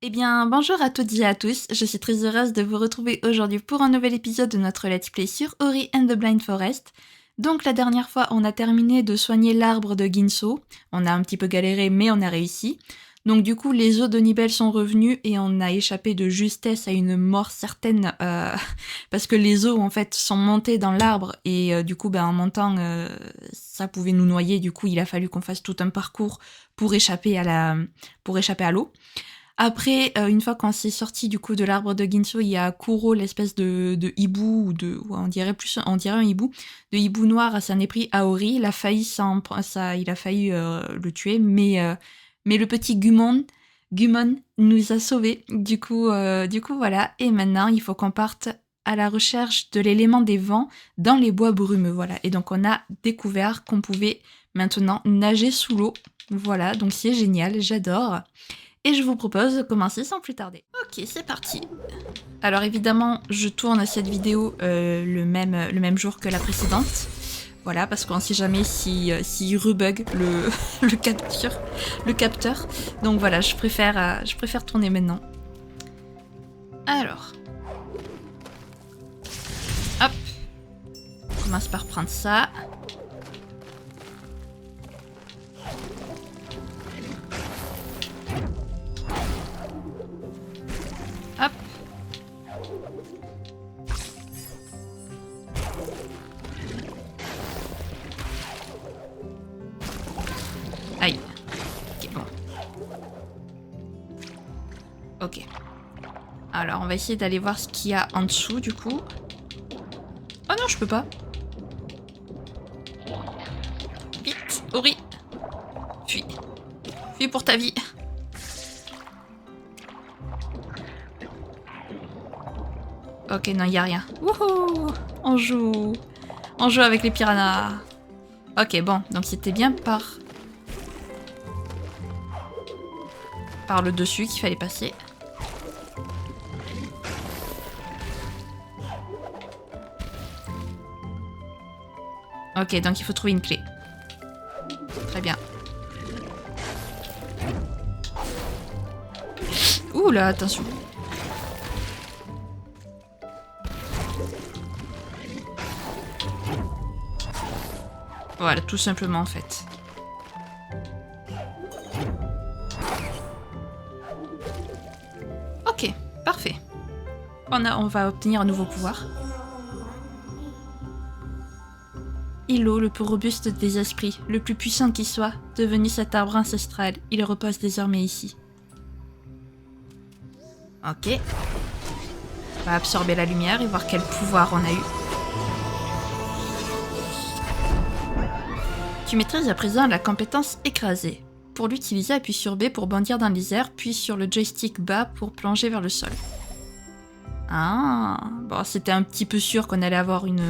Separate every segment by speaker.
Speaker 1: Eh bien, bonjour à toutes et à tous, je suis très heureuse de vous retrouver aujourd'hui pour un nouvel épisode de notre Let's Play sur Ori and the Blind Forest. Donc la dernière fois, on a terminé de soigner l'arbre de Ginso. On a un petit peu galéré, mais on a réussi. Donc du coup, les os de Nibel sont revenus et on a échappé de justesse à une mort certaine parce que les os en fait sont montés dans l'arbre et du coup, en montant, ça pouvait nous noyer. Du coup, il a fallu qu'on fasse tout un parcours pour échapper à l'eau. Après, une fois qu'on s'est sorti du coup de l'arbre de Ginso, il y a Kuro, l'espèce de hibou, on dirait un hibou, de hibou noir, ça n'est pris Aori. Il a failli le tuer, mais le petit Gumon nous a sauvés. Du coup, voilà. Et maintenant, il faut qu'on parte à la recherche de l'élément des vents dans les bois brumeux, voilà. Et donc, on a découvert qu'on pouvait maintenant nager sous l'eau. Voilà, donc c'est génial, j'adore. Et je vous propose de commencer sans plus tarder. Ok, c'est parti. Alors évidemment, je tourne cette vidéo le même jour que la précédente. Voilà, parce qu'on ne sait jamais si rebug le capteur. Donc voilà, je préfère tourner maintenant. Alors. Hop. On commence par prendre ça. Hop. Aïe. Ok, bon. Ok. Alors, on va essayer d'aller voir ce qu'il y a en dessous, du coup. Oh non, je peux pas. Vite, Ori. Fuis. Fuis pour ta vie. Ok, non, y a rien. Wouhou! On joue avec les piranhas. Ok, bon, donc c'était bien par le dessus qu'il fallait passer. Ok, donc il faut trouver une clé. Très bien. Ouh là, attention. Voilà, tout simplement en fait. Ok, parfait. On va obtenir un nouveau pouvoir. Ilo, le plus robuste des esprits, le plus puissant qui soit, devenu cet arbre ancestral, il repose désormais ici. Ok. On va absorber la lumière et voir quel pouvoir on a eu. Tu maîtrises à présent la compétence écrasée. Pour l'utiliser, appuie sur B pour bondir dans les airs, puis sur le joystick bas pour plonger vers le sol. Ah, bon, c'était un petit peu sûr qu'on allait avoir une...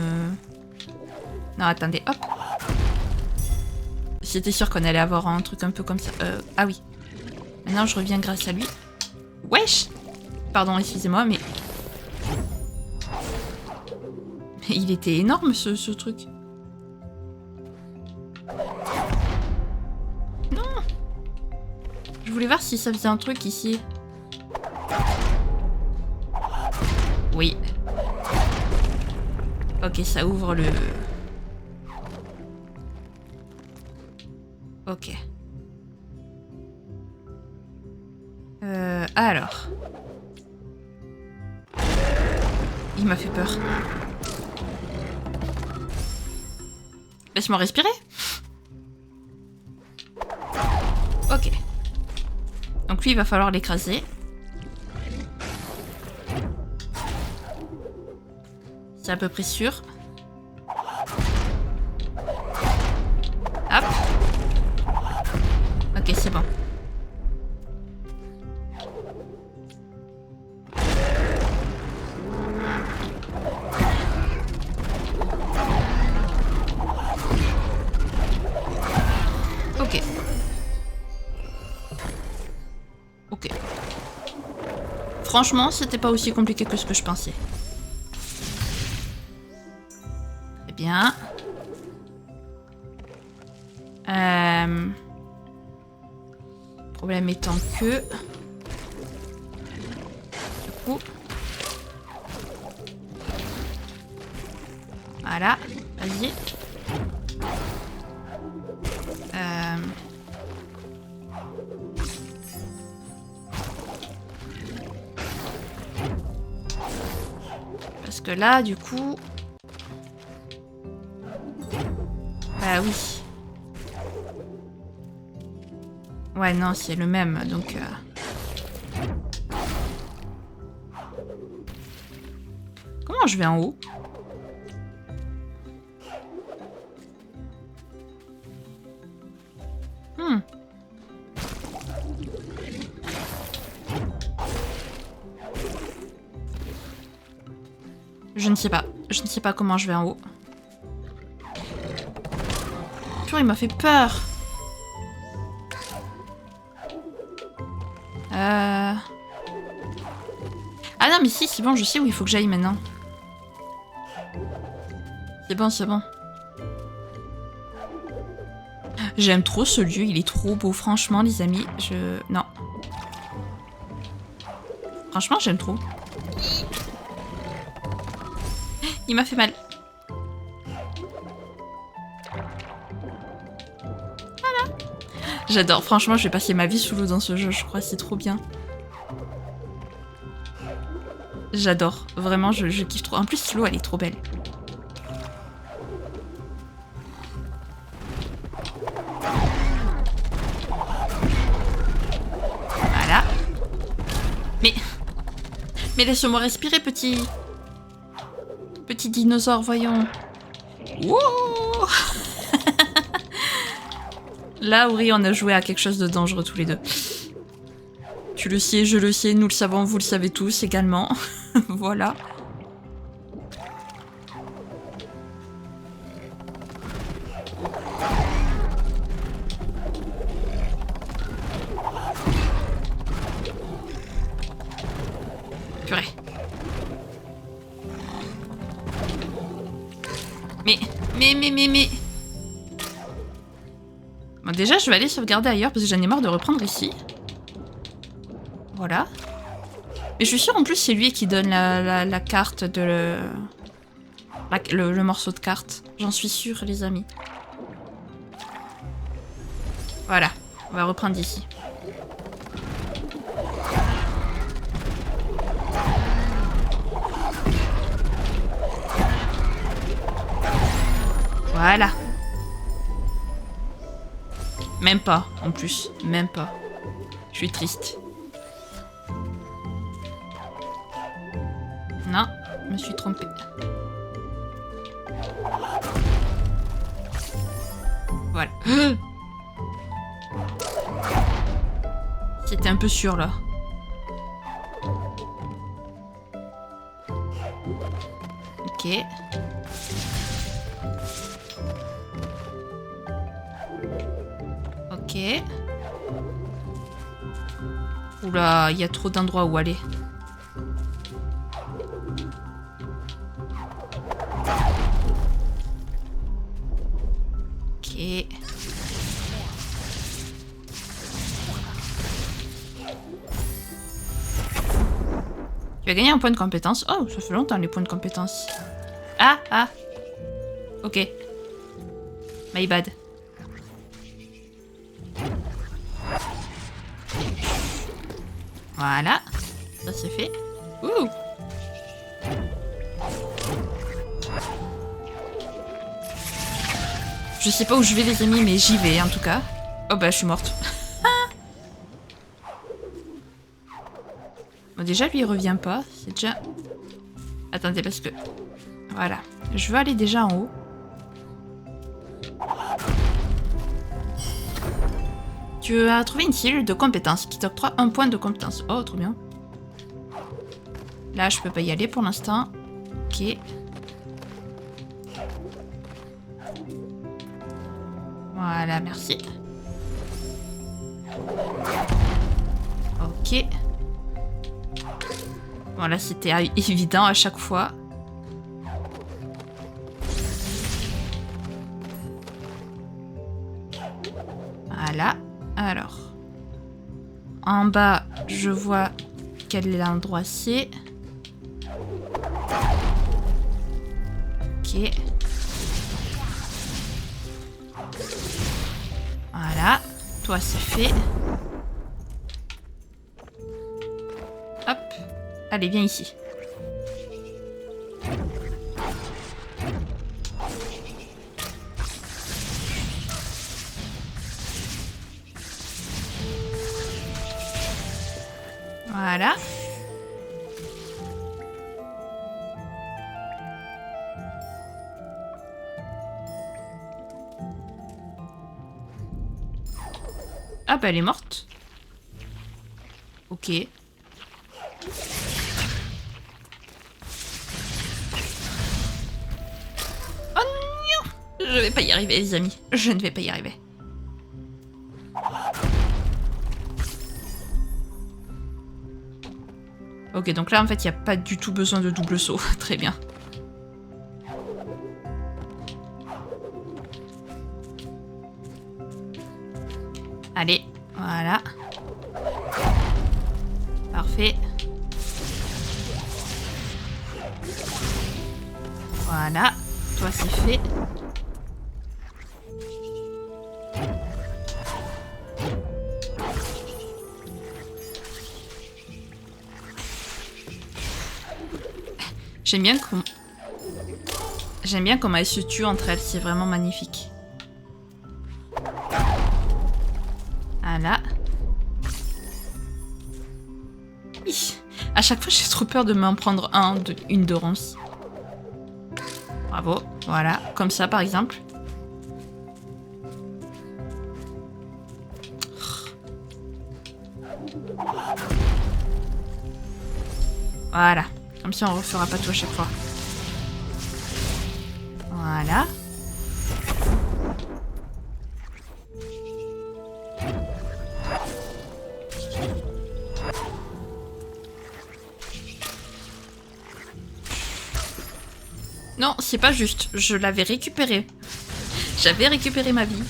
Speaker 1: Non, attendez, hop. J'étais sûr qu'on allait avoir un truc un peu comme ça. Ah oui. Maintenant, je reviens grâce à lui. Wesh! Pardon, excusez-moi, mais... Il était énorme, ce truc. Non! Je voulais voir si ça faisait un truc ici. Oui. Ok, ça ouvre le... Ok. Alors. Il m'a fait peur. Laisse-moi respirer. Ok. Donc lui, il va falloir l'écraser. C'est à peu près sûr. Hop. Ok, c'est bon. Ok. Ok. Franchement, c'était pas aussi compliqué que ce que je pensais. Très bien. Problème étant que... Ouh. Voilà, vas-y. Parce que là, du coup... Bah oui. Ouais, non, c'est le même, donc... Comment je vais en haut? Je ne sais pas. Je ne sais pas comment je vais en haut. Purée, il m'a fait peur. Ah non, mais si, c'est bon, je sais où il faut que j'aille maintenant. C'est bon, c'est bon. J'aime trop ce lieu, il est trop beau, franchement, les amis. Non. Franchement, j'aime trop. Il m'a fait mal. Voilà. J'adore, franchement, je vais passer ma vie sous l'eau dans ce jeu, je crois, c'est trop bien. J'adore, vraiment, je kiffe trop. En plus, l'eau, elle est trop belle. Voilà. Mais laisse-moi respirer, petit dinosaure, voyons. Wow. Là, Ori, on a joué à quelque chose de dangereux tous les deux. Tu le sais, je le sais, nous le savons, vous le savez tous également. Voilà. Purée. Mais... Bon, déjà, je vais aller sauvegarder ailleurs parce que j'en ai marre de reprendre ici. Voilà. Mais je suis sûre en plus c'est lui qui donne la carte de... le morceau de carte. J'en suis sûre, les amis. Voilà. On va reprendre d'ici. Voilà. Même pas, en plus. Même pas. Je suis triste. Non, je me suis trompée. Voilà. C'était un peu sûr, là. Ok. Ok. Oula, il y a trop d'endroits où aller. Ok. Tu as gagné un point de compétence. Oh, ça fait longtemps les points de compétence. Ah. Ok. My bad. Voilà. Ça c'est fait. Ouh. Je sais pas où je vais les amis, mais j'y vais en tout cas. Oh bah je suis morte. Bon déjà lui il revient pas. C'est déjà... Attendez parce que... Voilà. Je veux aller déjà en haut. Tu as trouvé une cellule de compétences qui t'octroie un point de compétence. Oh, trop bien. Là, je peux pas y aller pour l'instant. Ok. Voilà, merci. Ok. Voilà, c'était évident à chaque fois. Voilà. Alors. En bas, je vois quel endroit c'est. Ok. Voilà. Toi, c'est fait. Hop. Allez, viens ici. Voilà. Ah bah elle est morte. Ok. Oh non! Je vais pas y arriver les amis. Je ne vais pas y arriver. Ok, donc là en fait il n'y a pas du tout besoin de double saut. Très bien. Allez, voilà. Parfait. Voilà, toi c'est fait. J'aime bien comment elles se tuent entre elles, c'est vraiment magnifique. Voilà. À chaque fois, j'ai trop peur de m'en prendre une de ronce. Bravo. Voilà. Comme ça, par exemple. Voilà. Comme ça, on refera pas tout à chaque fois. Voilà. Non, c'est pas juste. Je l'avais récupéré. J'avais récupéré ma vie.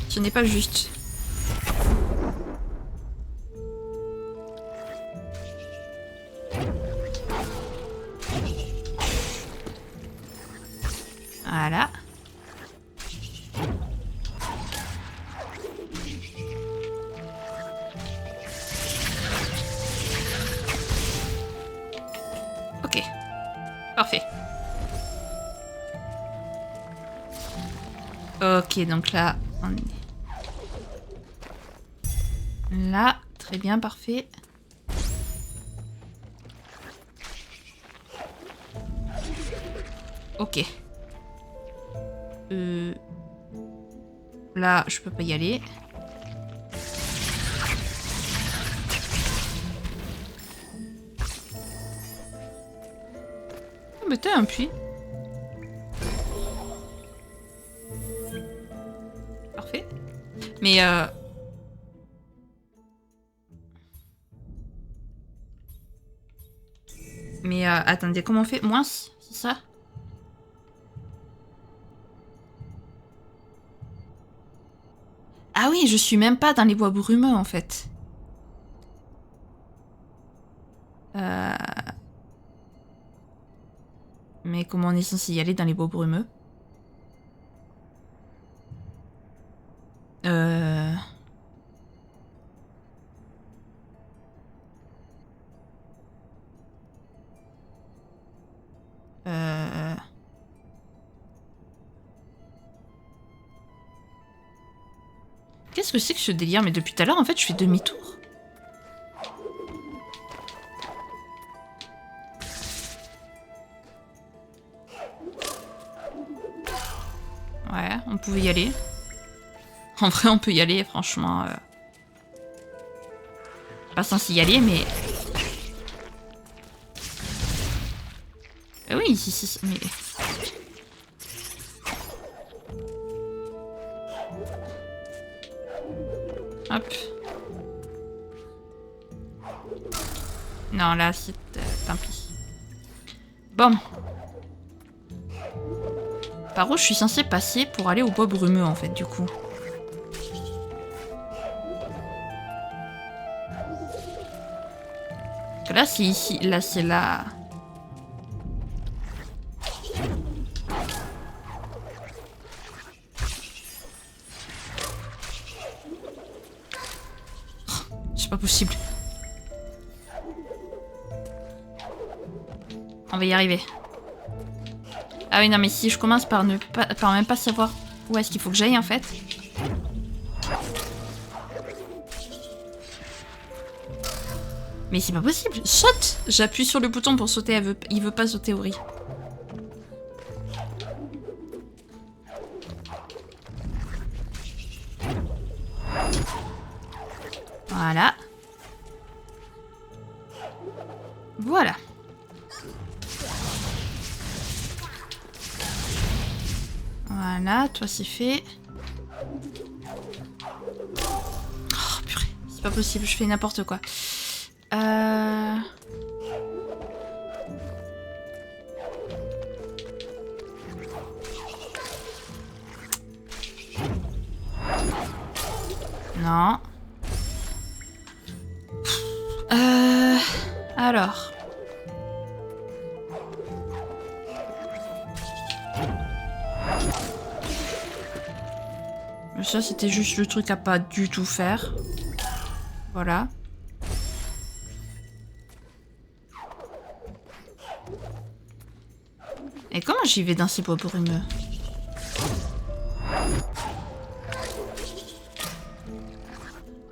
Speaker 1: Ce n'est pas juste. Voilà. Ok. Parfait. Ok, donc là, on est... Là, très bien, parfait. Ok. Là, je peux pas y aller. Oh, mais t'as un puits. Parfait. Mais attendez, comment on fait? Moins, c'est ça? Ah oui, je suis même pas dans les bois brumeux en fait. Mais comment on est censé y aller dans les bois brumeux? Qu'est-ce que c'est que ce délire? Mais depuis tout à l'heure, en fait, je fais demi-tour. Ouais, on pouvait y aller. En vrai, on peut y aller, franchement. Pas censé y aller, mais... oui, si, mais... Hop. Non, là, c'est... tant pis. Bon. Par où je suis censée passer pour aller au bois brumeux, en fait, du coup? que là, c'est ici. Là, c'est là. C'est pas possible. On va y arriver. Ah oui, non, mais si je commence par ne pas, par même pas savoir où est-ce qu'il faut que j'aille, en fait. Mais c'est pas possible. Saute! J'appuie sur le bouton pour sauter. Il veut pas sauter, Ori. Voilà. Voilà. Voilà, toi c'est fait. Oh purée, c'est pas possible, je fais n'importe quoi. Non. Alors. Ça, c'était juste le truc à pas du tout faire. Voilà. Et comment j'y vais dans ces bois brumeux?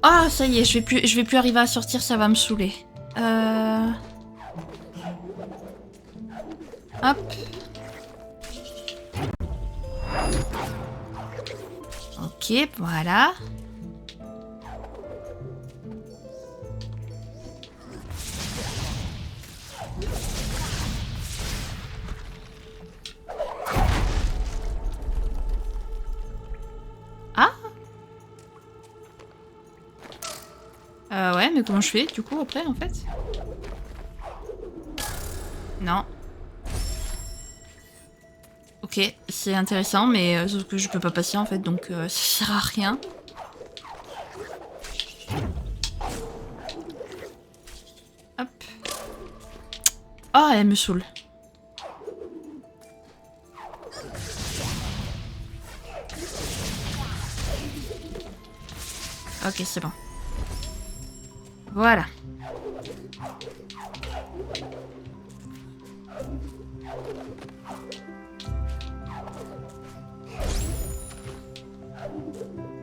Speaker 1: Ah, ça y est, je vais plus arriver à sortir, ça va me saouler. Hop. Ok, voilà. Ouais, mais comment je fais du coup après en fait? Non. Ok, c'est intéressant, mais sauf que je peux pas passer en fait, donc ça sert à rien. Hop. Oh, elle me saoule. Ok, c'est bon. Voilà.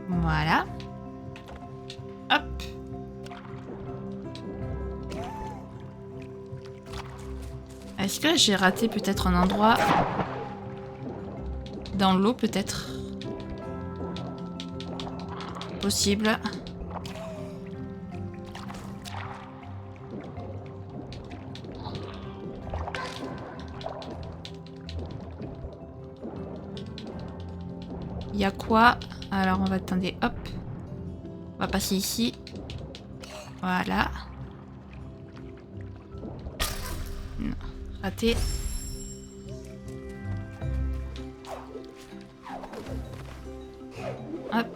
Speaker 1: Voilà. Hop. Est-ce que j'ai raté peut-être un endroit dans l'eau peut-être? Possible. Il y a quoi? Alors on va attendre, hop. On va passer ici. Voilà. Non, raté. Hop.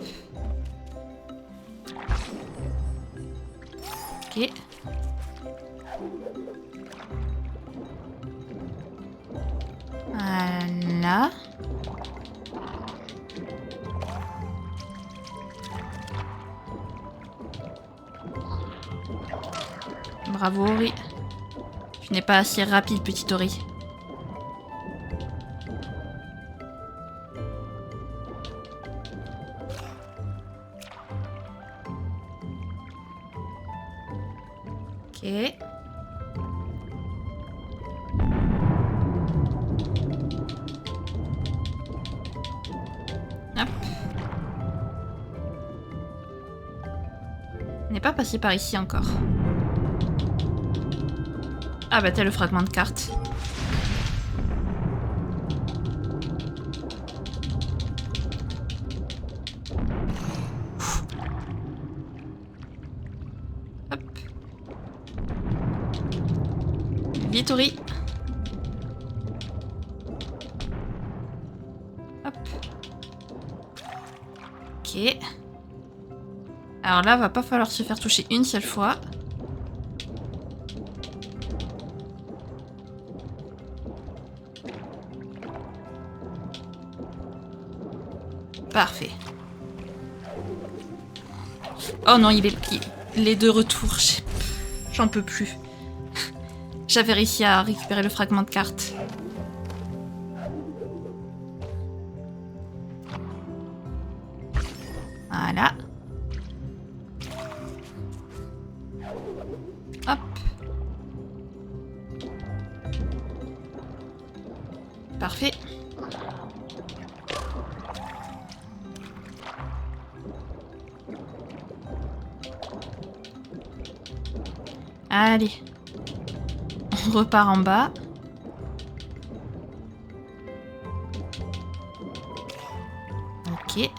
Speaker 1: Ok. Voilà. Bravo Ori. Tu n'es pas assez rapide, petit Ori. Ok. Hop. On n'est pas passé par ici encore. Ah bah t'as le fragment de carte. Hop. Vite Ori. Hop. Ok. Alors là, va pas falloir se faire toucher une seule fois. Parfait. Oh non, il est de retour. J'en peux plus. J'avais réussi à récupérer le fragment de carte. Voilà. Hop. Parfait. Allez. On repart en bas. Ok.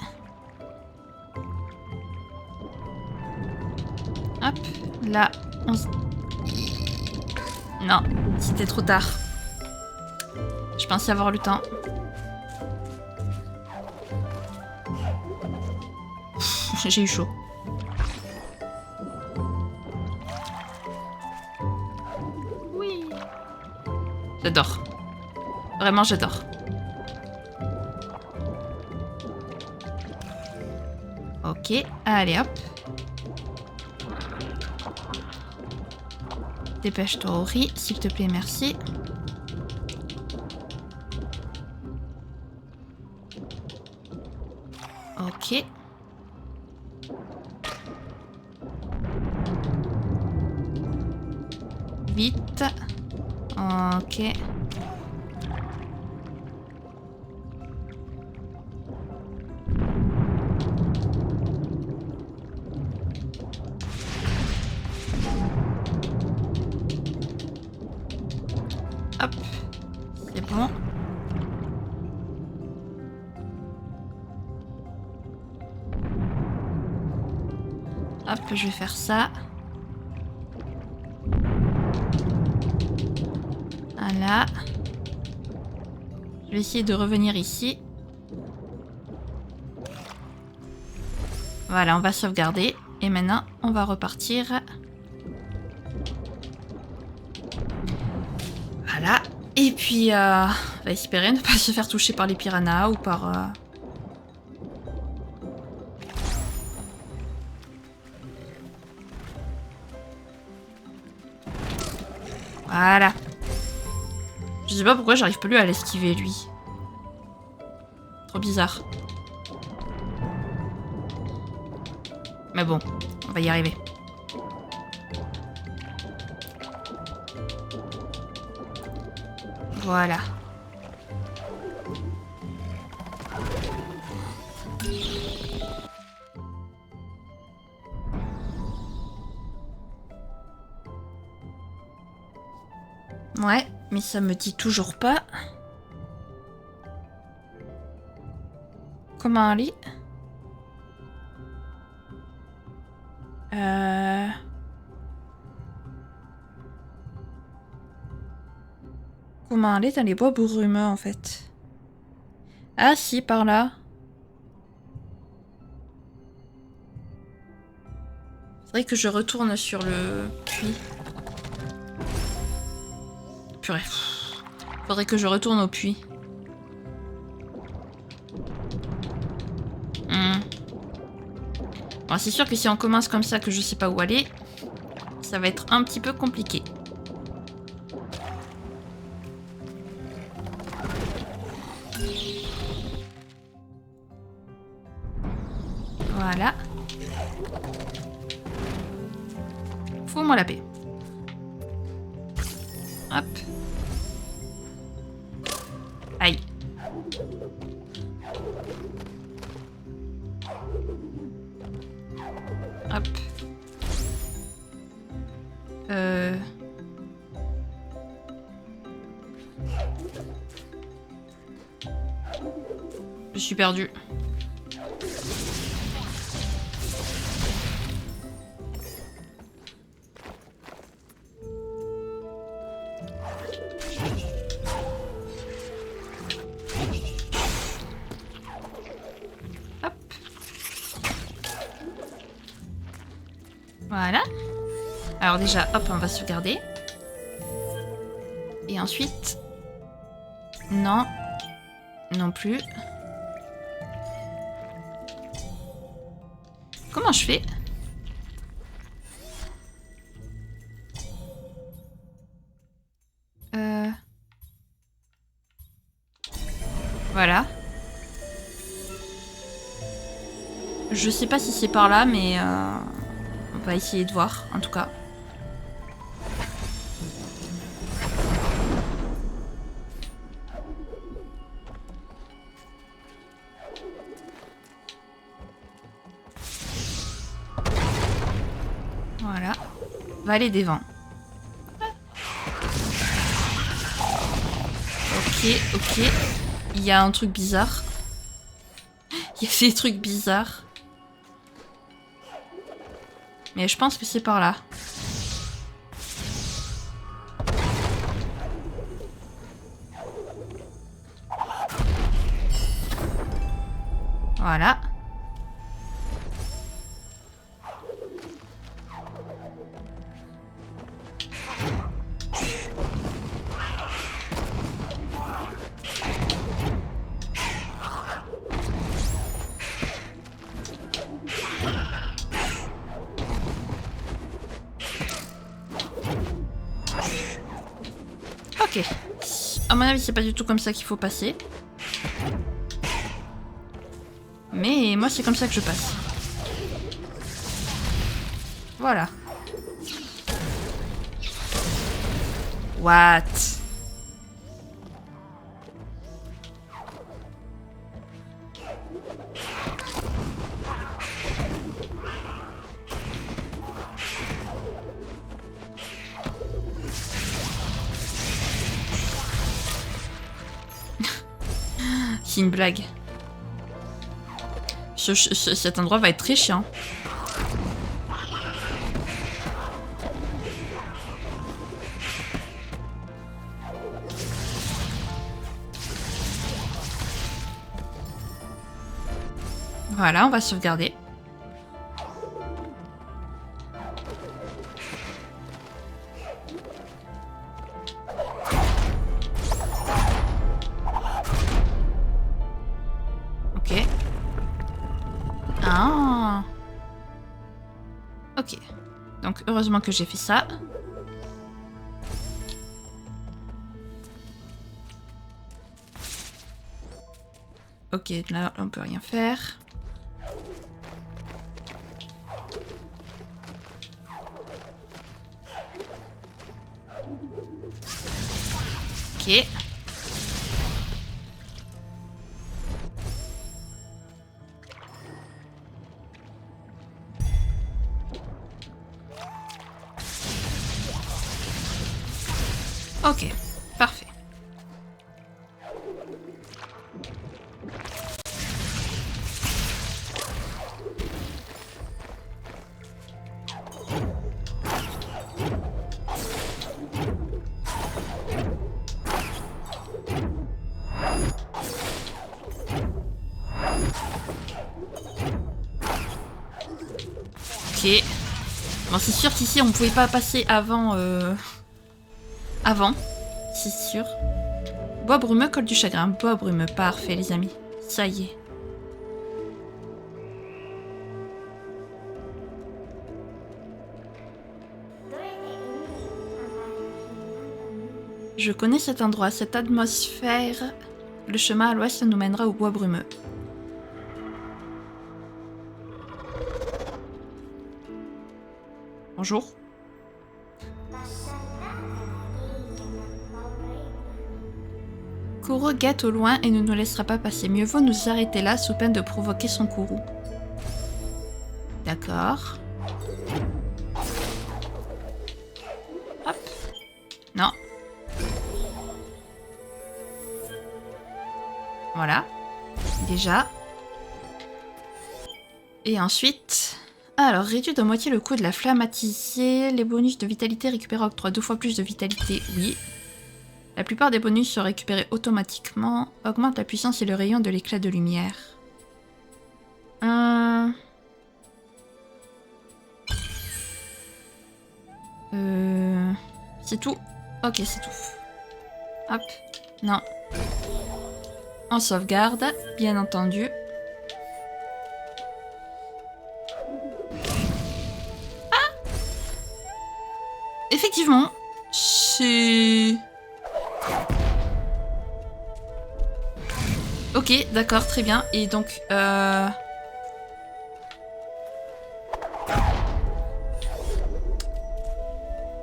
Speaker 1: Hop. Là, on se... Non, c'était trop tard. Je pensais avoir le temps. J'ai eu chaud. Oui. J'adore. Vraiment, j'adore. Ok, allez hop. Dépêche-toi, Ori, s'il te plaît, merci. Ok. Vite. Ok. Hop. C'est bon. Hop, je vais faire ça. Voilà. Je vais essayer de revenir ici. Voilà, on va sauvegarder. Et maintenant, on va repartir. Voilà. Et puis, on va espérer ne pas se faire toucher par les piranhas ou par... Voilà. Je sais pas pourquoi j'arrive plus à l'esquiver, lui. Trop bizarre. Mais bon, on va y arriver. Voilà. Ouais, mais ça me dit toujours pas. Comment aller? Comment aller dans les bois brumeux en fait? Ah si, par là. Faudrait que je retourne sur le puits. Purée. Faudrait que je retourne au puits. Bon, c'est sûr que si on commence comme ça que je sais pas où aller, ça va être un petit peu compliqué. Voilà. Fous-moi la paix. Hop. Aïe. Hop. Je suis perdue. Hop. Voilà. Alors déjà, hop, on va sauvegarder. Et ensuite... Non. Non plus. Comment je fais? Voilà. Je sais pas si c'est par là, mais on va essayer de voir, en tout cas. Voilà. Vallée des vents. Ok, ok. Il y a un truc bizarre. Il y a des trucs bizarres. Mais je pense que c'est par là. Voilà. Ok. À mon avis, c'est pas du tout comme ça qu'il faut passer. Mais moi, c'est comme ça que je passe. Voilà. What? C'est une blague. Cet endroit va être très chiant. Voilà, on va sauvegarder. Ok. Ah. Ok. Donc heureusement que j'ai fait ça. Ok, là on peut rien faire. Ok. Ok, parfait. Ok. Bon, c'est sûr qu'ici on pouvait pas passer avant. Avant, c'est sûr. Bois brumeux, col du chagrin. Bois brumeux, parfait les amis. Ça y est. Je connais cet endroit, cette atmosphère. Le chemin à l'ouest nous mènera au bois brumeux. Bonjour. Kourou guette au loin et ne nous laissera pas passer. Mieux vaut nous arrêter là sous peine de provoquer son courroux. D'accord. Hop. Non. Voilà. Déjà. Et ensuite... Alors, réduit de moitié le coût de la flammatisée. Les bonus de vitalité récupérés octroient 2 fois plus de vitalité. Oui. La plupart des bonus sont récupérés automatiquement. Augmente la puissance et le rayon de l'éclat de lumière. C'est tout. Ok, c'est tout. Hop. Non. On sauvegarde, bien entendu. effectivement, c'est... Ok, d'accord, très bien. Et donc,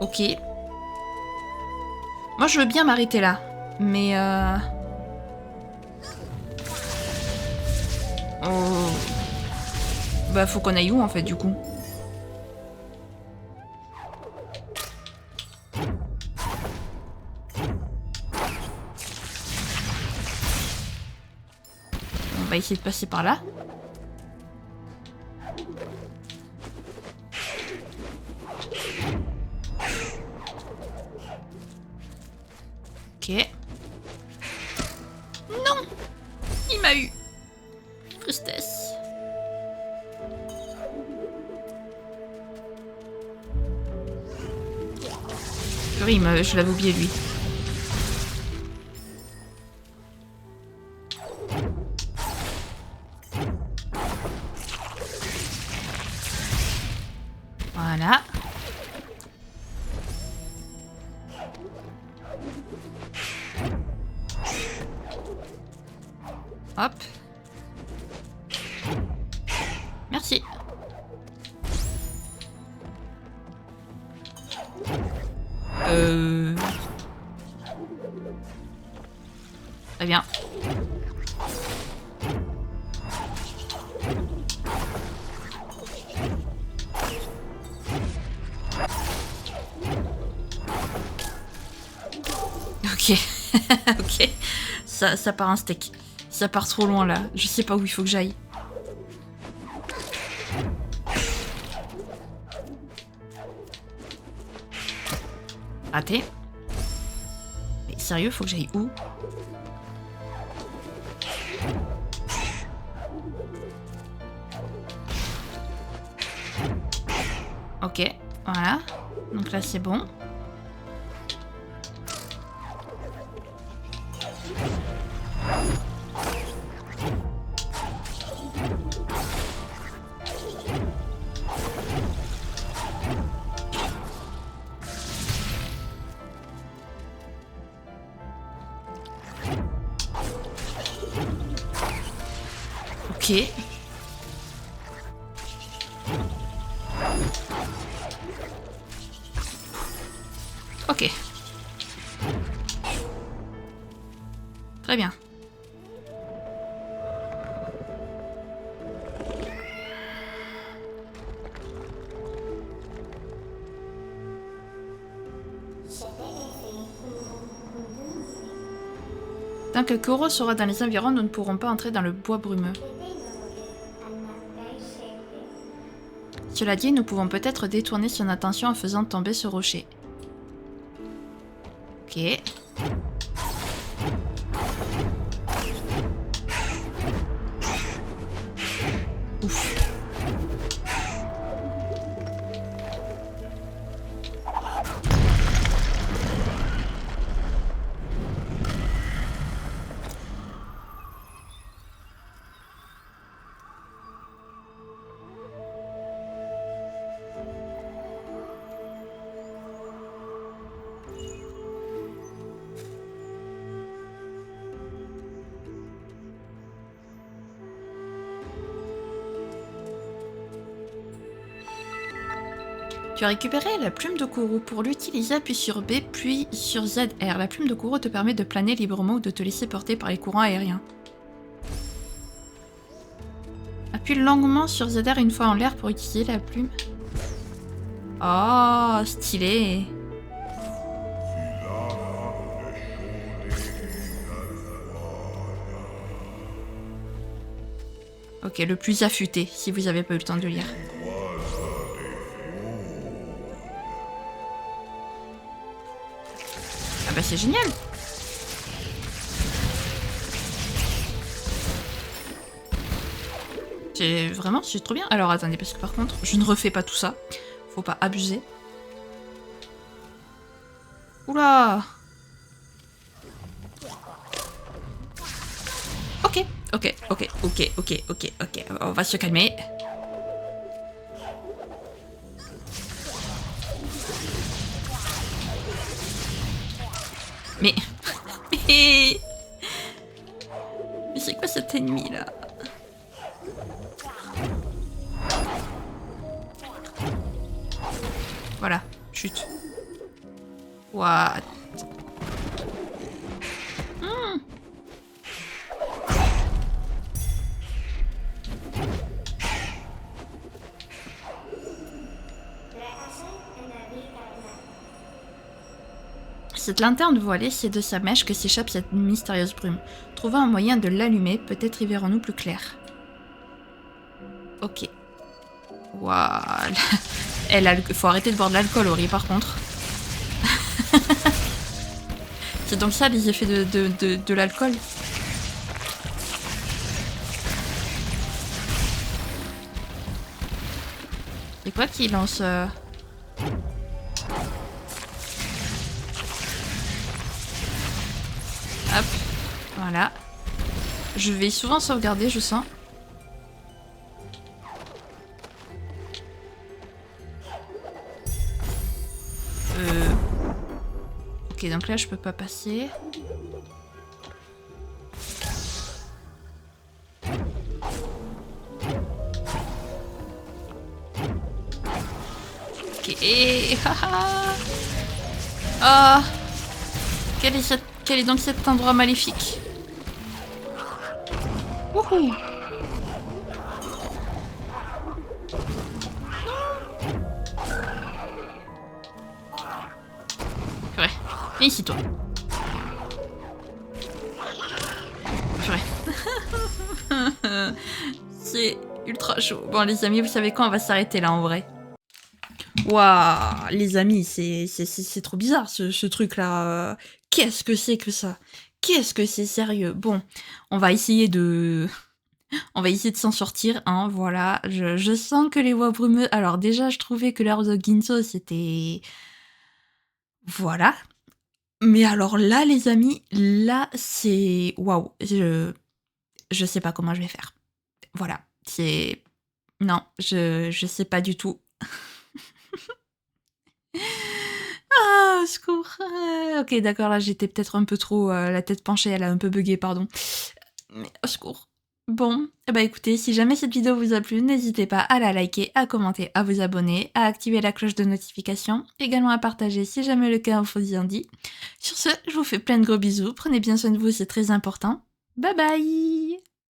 Speaker 1: ok. Moi, je veux bien m'arrêter là. Mais, oh... Bah, faut qu'on aille où, en fait, du coup? On va essayer de passer par là. Ok. Non! Il m'a eu. Tristesse. Oui, je l'avais oublié, lui. Voilà. Hop. Merci. Très bien. Ok. Ok. Ça part un steak. Ça part trop loin là. Je sais pas où il faut que j'aille. Raté. Mais sérieux, faut que j'aille où? Ok, voilà. Donc là c'est bon. Ok. Ok. Très bien. Tant que Koro sera dans les environs, nous ne pourrons pas entrer dans le bois brumeux. Cela dit, nous pouvons peut-être détourner son attention en faisant tomber ce rocher. Ok. Ouf. Tu as récupéré la plume de Koro. Pour l'utiliser, appuie sur B puis sur ZR. La plume de Koro te permet de planer librement ou de te laisser porter par les courants aériens. Appuie longuement sur ZR une fois en l'air pour utiliser la plume. Oh, stylé. Ok, le plus affûté, si vous n'avez pas eu le temps de lire. Ah bah c'est génial. C'est vraiment, c'est trop bien. Alors attendez, parce que par contre, je ne refais pas tout ça. Faut pas abuser. Oula. Ok, ok, ok, ok, ok, ok, ok. On va se calmer. Mais... Mais, mais c'est quoi cet ennemi là? Voilà, chute. What? Cette lanterne voilée, c'est de sa mèche que s'échappe cette mystérieuse brume. Trouvant un moyen de l'allumer, peut-être y verrons-nous plus clair. Ok. Waouh. Faut arrêter de boire de l'alcool, Ori, par contre. C'est donc ça les effets de l'alcool. C'est quoi qui lance Hop, voilà. Je vais souvent sauvegarder, je sens. Ok, donc là je peux pas passer. Ok, oh, quel est donc cet endroit maléfique? Wouhou. Purée, viens ici toi. Purée. C'est ultra chaud. Bon les amis, vous savez quoi, on va s'arrêter là en vrai. Waouh, les amis, c'est trop bizarre ce truc-là. Qu'est-ce que c'est que ça? Qu'est-ce que c'est sérieux? Bon, on va essayer de... On va essayer de s'en sortir, hein, voilà. Je sens que les voix brumeuses... Alors déjà, je trouvais que l'heure de Ginso, c'était... Voilà. Mais alors là, les amis, là, c'est... Waouh, je sais pas comment je vais faire. Voilà, c'est... Non, je sais pas du tout. Ah, au secours. Ok, d'accord, là j'étais peut-être un peu trop la tête penchée, elle a un peu bugué, pardon. Mais au secours. Bon, eh ben écoutez, si jamais cette vidéo vous a plu, n'hésitez pas à la liker, à commenter, à vous abonner, à activer la cloche de notification, également à partager si jamais le cas vous en dit. Sur ce, je vous fais plein de gros bisous, prenez bien soin de vous, c'est très important. Bye bye!